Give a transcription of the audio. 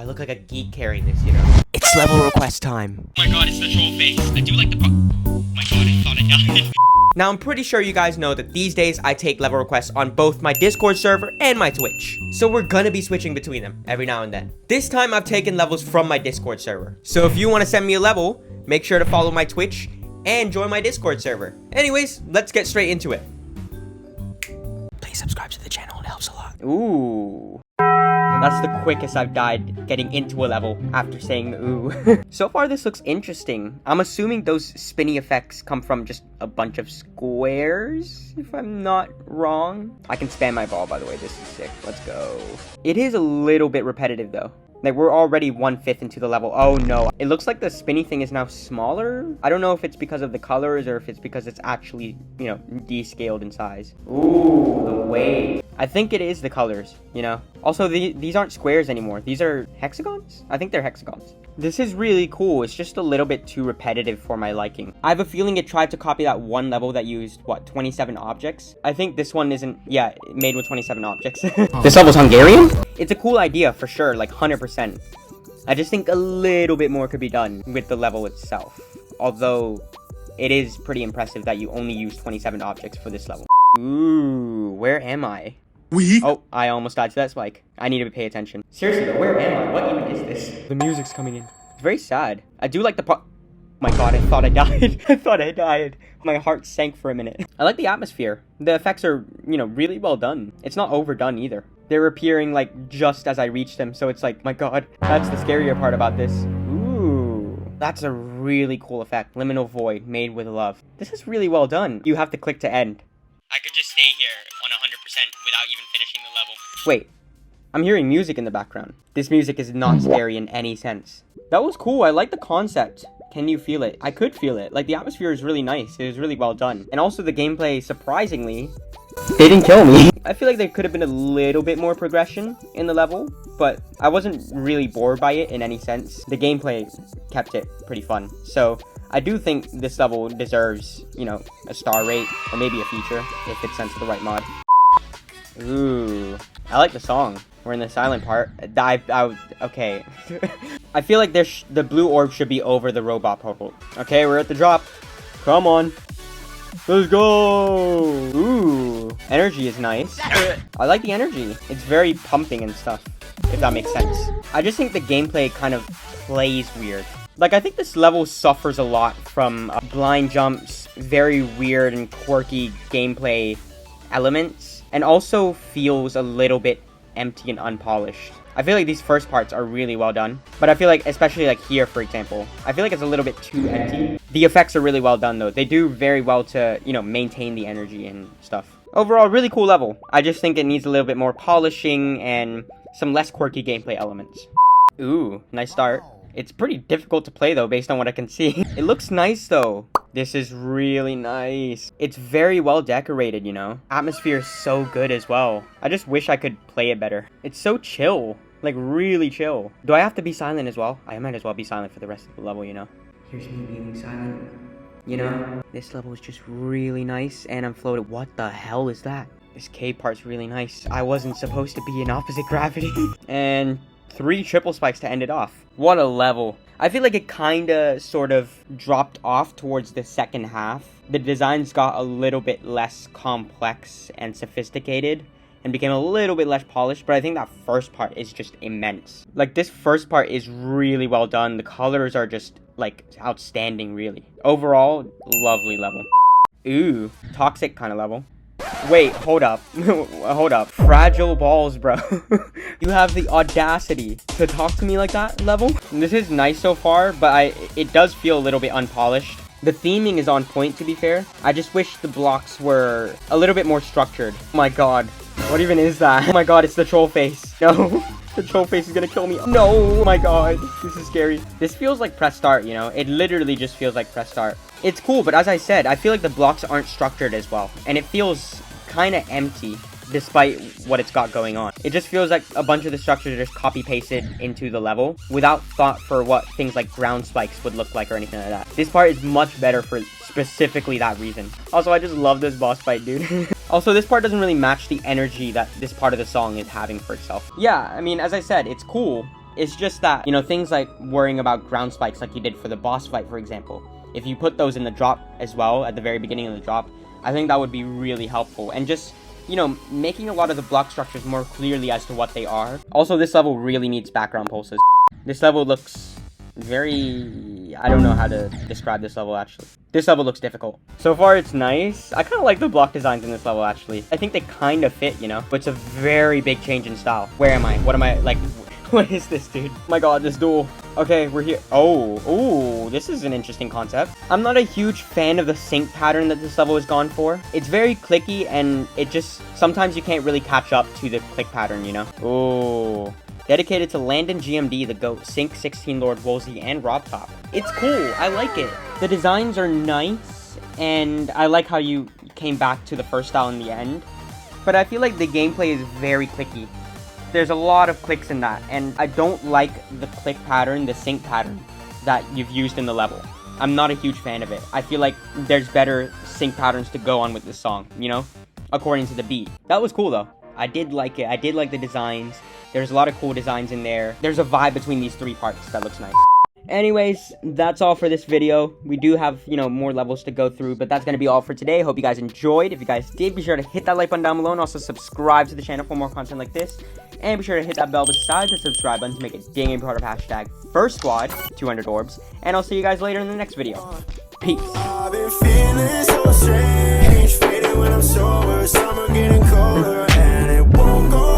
I look like a geek carrying this, you know? It's level request time. Oh my god, it's the troll face. I do like the oh my god, I thought I died. Now, I'm pretty sure you guys know that these days I take level requests on both my Discord server and my Twitch. So we're gonna be switching between them every now and then. This time I've taken levels from my Discord server. So if you want to send me a level, make sure to follow my Twitch and join my Discord server. Anyways, let's get straight into it. Please subscribe to the channel, it helps a lot. Ooh. That's the quickest I've died getting into a level after saying ooh. So far this looks interesting. I'm assuming those spinny effects come from just a bunch of squares, if I'm not wrong. I can spam my ball, by the way. This is sick. Let's go. It is a little bit repetitive though. Like, we're already 1/5 into the level. Oh no. It looks like the spinny thing is now smaller. I don't know if it's because of the colors or if it's because it's actually, you know, descaled in size. Ooh, the weight. I think it is the colors, you know. Also, these aren't squares anymore. These are hexagons? I think they're hexagons. This is really cool. It's just a little bit too repetitive for my liking. I have a feeling it tried to copy that one level that used, what, 27 objects? I think this one isn't, yeah, made with 27 objects. This level's Hungarian? It's a cool idea for sure, like 100%. I just think a little bit more could be done with the level itself. Although, it is pretty impressive that you only use 27 objects for this level. Ooh, where am I? Oh, I almost died to that spike. I need to pay attention. Seriously though, where am I? What even is this? The music's coming in. It's very sad. I do like the part. My god, I thought I died. I thought I died. My heart sank for a minute. I like the atmosphere. The effects are, you know, really well done. It's not overdone either. They're appearing like just as I reach them, so it's like, my god, that's the scarier part about this. Ooh, that's a really cool effect. Liminal void made with love. This is really well done. You have to click to end. I could just stay here on 100% without even finishing the level. Wait, I'm hearing music in the background. This music is not scary in any sense. That was cool. I like the concept. Can you feel it? I could feel it. Like, the atmosphere is really nice. It was really well done. And also the gameplay, surprisingly, they didn't kill me. I feel like there could have been a little bit more progression in the level, but I wasn't really bored by it in any sense. The gameplay kept it pretty fun. So I do think this level deserves, you know, a star rate or maybe a feature if it's sent to the right mod. Ooh, I like the song. We're in the silent part. Okay. I feel like the blue orb should be over the robot portal. Okay, we're at the drop. Come on. Let's go. Ooh, energy is nice. I like the energy. It's very pumping and stuff, if that makes sense. I just think the gameplay kind of plays weird. Like, I think this level suffers a lot from blind jumps, very weird and quirky gameplay elements, and also feels a little bit empty and unpolished. I feel like these first parts are really well done, but I feel like, especially like here, for example, I feel like it's a little bit too empty. The effects are really well done, though. They do very well to, you know, maintain the energy and stuff. Overall, really cool level. I just think it needs a little bit more polishing and some less quirky gameplay elements. Ooh, nice start. It's pretty difficult to play though, based on what I can see. It looks nice though. This is really nice. It's very well decorated, you know. Atmosphere is so good as well. I just wish I could play it better. It's so chill. Like, really chill. Do I have to be silent as well? I might as well be silent for the rest of the level, you know. Here's me being silent. You know, this level is just really nice and I'm floated. What the hell is that? This cave part's really nice. I wasn't supposed to be in opposite gravity. And 3 triple spikes to end it off. What a level. I feel like it kinda sort of dropped off towards the second half. The designs got a little bit less complex and sophisticated and became a little bit less polished, but I think that first part is just immense. Like, this first part is really well done. The colors are just, like, outstanding, really. Overall, lovely level. Ooh, toxic kind of level. Wait, hold up. Hold up. Fragile balls, bro. You have the audacity to talk to me like that, level? This is nice so far, but it does feel a little bit unpolished. The theming is on point, to be fair. I just wish the blocks were a little bit more structured. Oh my god. What even is that? Oh my god, it's the troll face. No. The troll face is gonna kill me. No, oh my god. This is scary. This feels like press start, you know? It literally just feels like press start. It's cool, but as I said, I feel like the blocks aren't structured as well. And it feels kind of empty, despite what it's got going on. It just feels like a bunch of the structures are just copy-pasted into the level without thought for what things like ground spikes would look like or anything like that. This part is much better for specifically that reason. Also, I just love this boss fight, dude. Also, this part doesn't really match the energy that this part of the song is having for itself. Yeah, I mean, as I said, it's cool. It's just that, you know, things like worrying about ground spikes like you did for the boss fight, for example. If you put those in the drop as well, at the very beginning of the drop, I think that would be really helpful. And just, you know, making a lot of the block structures more clearly as to what they are. Also, this level really needs background pulses. This level looks very... I don't know how to describe this level, actually. This level looks difficult. So far, it's nice. I kind of like the block designs in this level, actually. I think they kind of fit, you know? But it's a very big change in style. Where am I? What am I, like... What is this, dude? Oh my god, this duel. Okay, we're here. Oh, this is an interesting concept. I'm not a huge fan of the sync pattern that this level has gone for. It's very clicky, and it just... Sometimes you can't really catch up to the click pattern, you know? Oh... Dedicated to Landon GMD, the GOAT, Sync, 16 Lord, Woolsey, and Rob Top. It's cool. I like it. The designs are nice, and I like how you came back to the first style in the end. But I feel like the gameplay is very clicky. There's a lot of clicks in that, and I don't like the click pattern, the sync pattern that you've used in the level. I'm not a huge fan of it. I feel like there's better sync patterns to go on with this song, you know? According to the beat. That was cool, though. I did like it. I did like the designs. There's a lot of cool designs in there. There's a vibe between these three parts that looks nice. Anyways, that's all for this video. We do have, you know, more levels to go through, but that's going to be all for today. Hope you guys enjoyed. If you guys did, be sure to hit that like button down below and also subscribe to the channel for more content like this. And be sure to hit that bell beside the subscribe button to make it dang part of hashtag First Squad 200 orbs. And I'll see you guys later in the next video. Peace. I've been feeling so strange, fading when I'm sober, summer getting colder, and it won't go